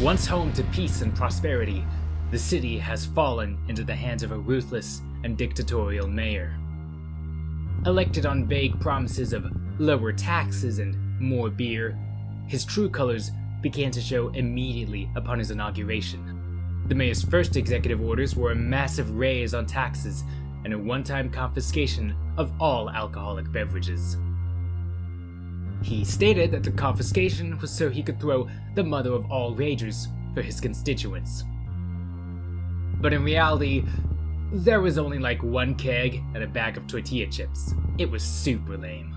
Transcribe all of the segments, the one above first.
Once home to peace and prosperity, the city has fallen into the hands of a ruthless and dictatorial mayor. Elected on vague promises of lower taxes and more beer, his true colors began to show immediately upon his inauguration. The mayor's first executive orders were a massive raise on taxes and a one-time confiscation of all alcoholic beverages. He stated that the confiscation was so he could throw the mother of all ragers for his constituents. But in reality, there was only like one keg and a bag of tortilla chips. It was super lame.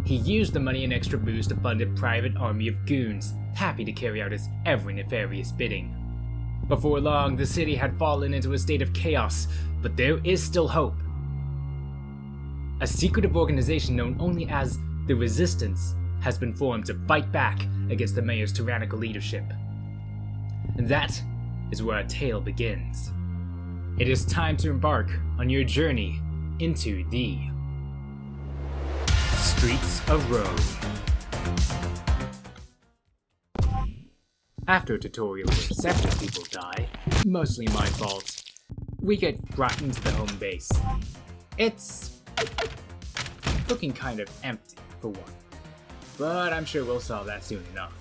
He used the money and extra booze to fund a private army of goons, happy to carry out his every nefarious bidding. Before long, the city had fallen into a state of chaos, but there is still hope. A secretive organization known only as the Resistance has been formed to fight back against the mayor's tyrannical leadership. And that is where our tale begins. It is time to embark on your journey into the streets of Rome. After a tutorial where several people die, mostly my fault, we get brought into the home base. It's looking kind of empty, for one, but I'm sure we'll solve that soon enough.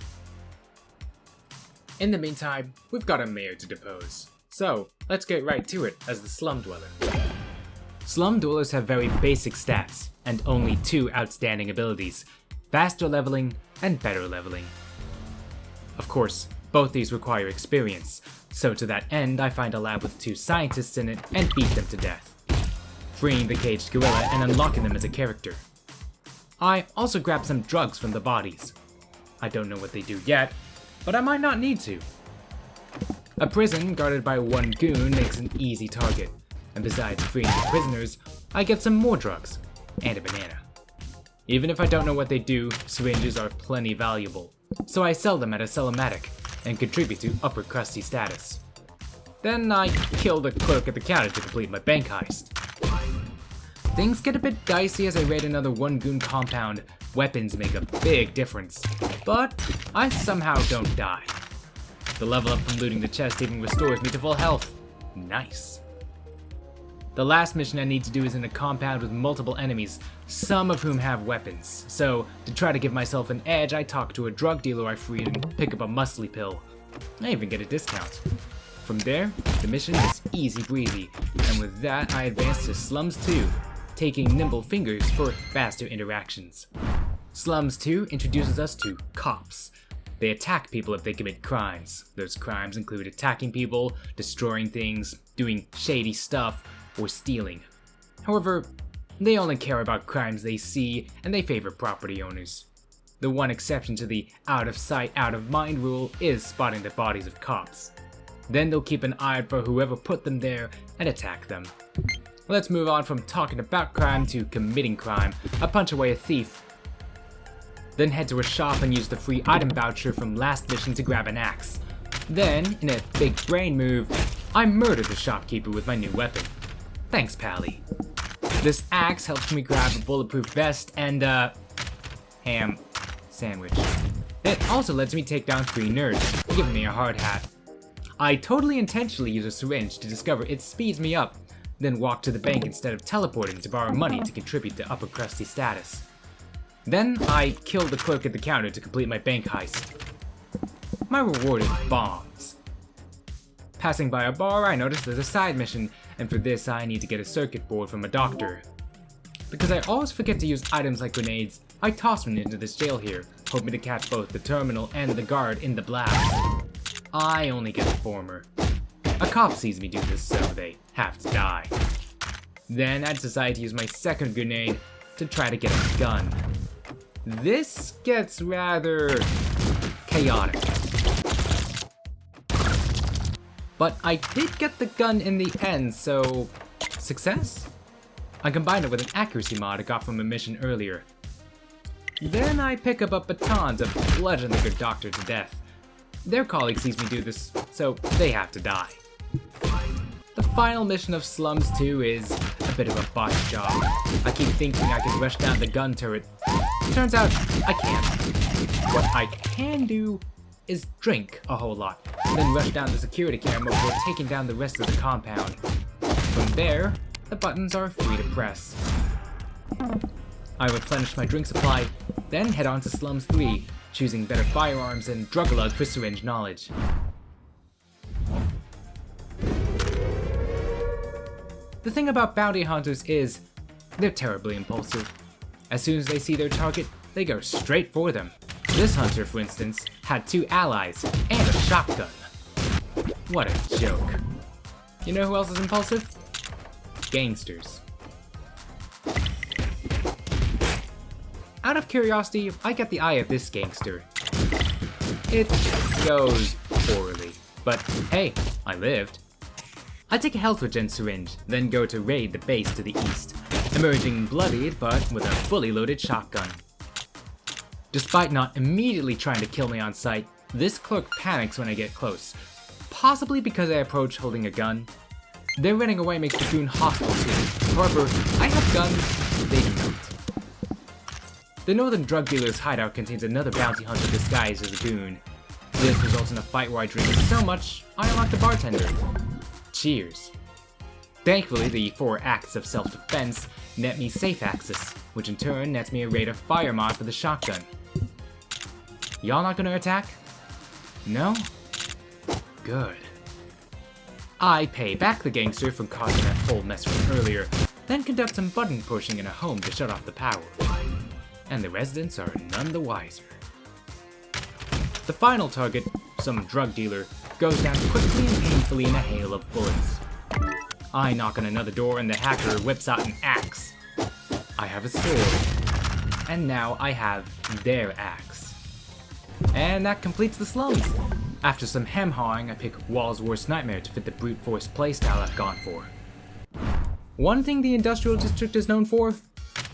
In the meantime, we've got a mayor to depose, so let's get right to it as the Slum Dweller. Slum Dwellers have very basic stats, and only two outstanding abilities: faster leveling and better leveling. Of course, both these require experience, so to that end I find a lab with two scientists in it and beat them to death, freeing the caged gorilla and unlocking them as a character. I also grab some drugs from the bodies. I don't know what they do yet, but I might not need to. A prison guarded by one goon makes an easy target, and besides freeing the prisoners, I get some more drugs, and a banana. Even if I don't know what they do, syringes are plenty valuable, so I sell them at a Sell-O-Matic and contribute to upper crusty status. Then I kill the clerk at the counter to complete my bank heist. Things get a bit dicey as I raid another one goon compound. Weapons make a big difference, but I somehow don't die. The level up from looting the chest even restores me to full health. Nice. The last mission I need to do is in a compound with multiple enemies, some of whom have weapons. So, to try to give myself an edge, I talk to a drug dealer I freed and pick up a muscly pill. I even get a discount. From there, the mission is easy breezy, and with that I advance to Slums 2, taking nimble fingers for faster interactions. Slums 2 introduces us to cops. They attack people if they commit crimes. Those crimes include attacking people, destroying things, doing shady stuff, or stealing. However, they only care about crimes they see, and they favor property owners. The one exception to the out of sight, out of mind rule is spotting the bodies of cops. Then they'll keep an eye out for whoever put them there and attack them. Let's move on from talking about crime to committing crime. I punch away a thief, then head to a shop and use the free item voucher from last mission to grab an axe. Then, in a big brain move, I murder the shopkeeper with my new weapon. Thanks, Pally. This axe helps me grab a bulletproof vest and ham sandwich. It also lets me take down 3 nerds, giving me a hard hat. I totally intentionally use a syringe to discover it speeds me up, then walk to the bank instead of teleporting to borrow money to contribute to upper crusty status. Then I kill the clerk at the counter to complete my bank heist. My reward is bombs. Passing by a bar, I notice there's a side mission, and for this I need to get a circuit board from a doctor. Because I always forget to use items like grenades, I toss one into this jail here, hoping to catch both the terminal and the guard in the blast. I only get the former. A cop sees me do this, so they have to die. Then I decide to use my second grenade to try to get a gun. This gets rather chaotic. But I did get the gun in the end, so success? I combined it with an accuracy mod I got from a mission earlier. Then I pick up a baton to bludgeon the good doctor to death. Their colleague sees me do this, so they have to die. The final mission of Slums 2 is a bit of a botch job. I keep thinking I can rush down the gun turret. Turns out I can't. What I can do is drink a whole lot, then rush down the security camera before taking down the rest of the compound. From there, the buttons are free to press. I replenish my drink supply, then head on to Slums 3, choosing better firearms and drug-a-lug for syringe knowledge. The thing about bounty hunters is, they're terribly impulsive. As soon as they see their target, they go straight for them. This hunter, for instance, had 2 allies and a shotgun. What a joke. You know who else is impulsive? Gangsters. Out of curiosity, I get the eye of this gangster. It goes poorly, but hey, I lived. I take a health regen syringe, then go to raid the base to the east, emerging bloodied but with a fully loaded shotgun. Despite not immediately trying to kill me on sight, this clerk panics when I get close, possibly because I approach holding a gun. Their running away makes the goon hostile too. However, I have guns, they do not. The northern drug dealer's hideout contains another bounty hunter disguised as a goon. This results in a fight where I drink so much, I unlock the bartender. Cheers. Thankfully, the 4 acts of self-defense net me safe access, which in turn nets me a rate of fire mod for the shotgun. Y'all not gonna attack? No? Good. I pay back the gangster for causing that whole mess from earlier, then conduct some button pushing in a home to shut off the power. And the residents are none the wiser. The final target, some drug dealer, goes down quickly and painfully in a hail of bullets. I knock on another door and the hacker whips out an axe. I have a sword. And now I have their axe. And that completes the slums. After some hem-hawing, I pick Wall's worst nightmare to fit the brute force playstyle I've gone for. One thing the industrial district is known for?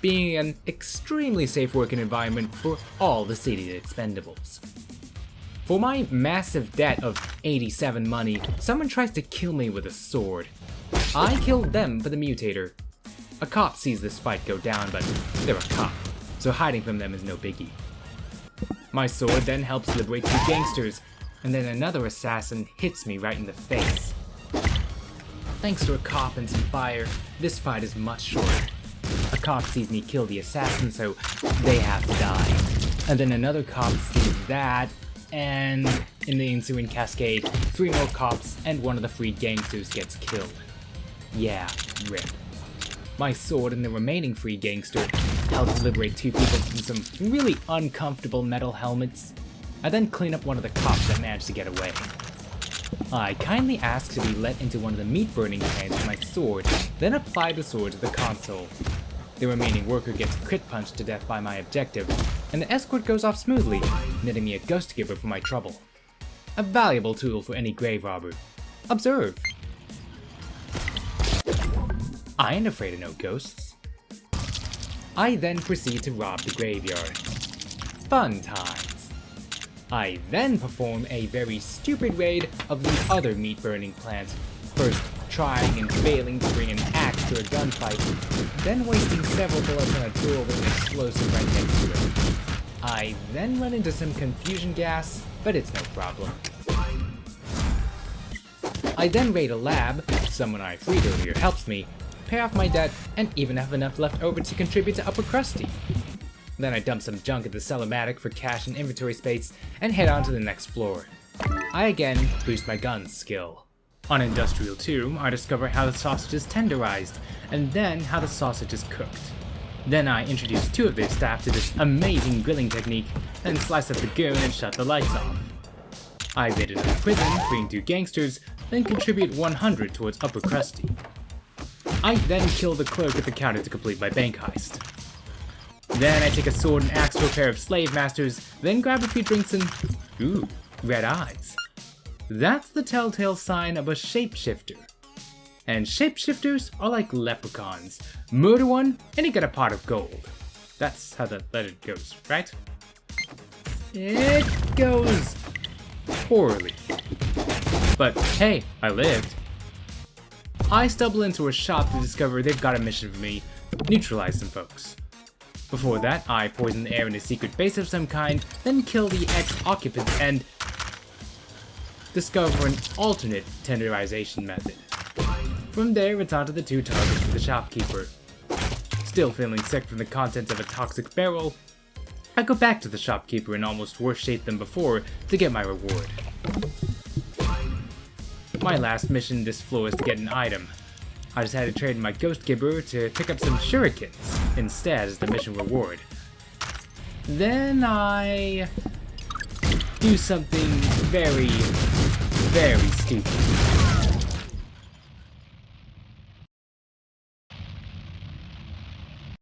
Being an extremely safe working environment for all the city's expendables. For my massive debt of 87 money, someone tries to kill me with a sword. I killed them for the mutator. A cop sees this fight go down, but they're a cop, so hiding from them is no biggie. My sword then helps liberate 2 gangsters, and then another assassin hits me right in the face. Thanks to a cop and some fire, this fight is much shorter. A cop sees me kill the assassin, so they have to die. And then another cop sees that, and in the ensuing cascade, 3 more cops and one of the freed gangsters gets killed. Yeah, rip. My sword and the remaining free gangster helps liberate 2 people from some really uncomfortable metal helmets. I then clean up one of the cops that managed to get away. I kindly ask to be let into one of the meat burning pans with my sword, then apply the sword to the console. The remaining worker gets crit punched to death by my objective, and the escort goes off smoothly, netting me a ghost giver for my trouble. A valuable tool for any grave robber. Observe! I ain't afraid of no ghosts. I then proceed to rob the graveyard. Fun times. I then perform a very stupid raid of the other meat burning plants, first trying and failing to bring an axe to a gunfight, then wasting several bullets on a door with an explosive right next to it. I then run into some confusion gas, but it's no problem. I then raid a lab, someone I freed earlier helps me, pay off my debt, and even have enough left over to contribute to Upper Krusty. Then I dump some junk at the Cellomatic for cash and inventory space, and head on to the next floor. I again boost my gun skill. On Industrial 2, I discover how the sausage is tenderized, and then how the sausage is cooked. Then I introduce 2 of their staff to this amazing grilling technique, then slice up the goon and shut the lights off. I raided a prison, freeing 2 gangsters, then contribute 100 towards Upper Krusty. I then kill the clerk at the counter to complete my bank heist. Then I take a sword and axe to a pair of slave masters, then grab a few drinks and... ooh, red eyes. That's the telltale sign of a shapeshifter. And shapeshifters are like leprechauns. Murder one, and you get a pot of gold. That's how the letter goes, right? It goes poorly. But hey, I lived. I stumble into a shop to discover they've got a mission for me: neutralize some folks. Before that, I poison the air in a secret base of some kind, then kill the ex-occupants and discover an alternate tenderization method. From there, it's on to the 2 targets for the shopkeeper. Still feeling sick from the contents of a toxic barrel, I go back to the shopkeeper in almost worse shape than before to get my reward. My last mission in this floor is to get an item. I decided to trade in my Ghost Gibber to pick up some shurikens instead as the mission reward. Then I do something very, very stupid.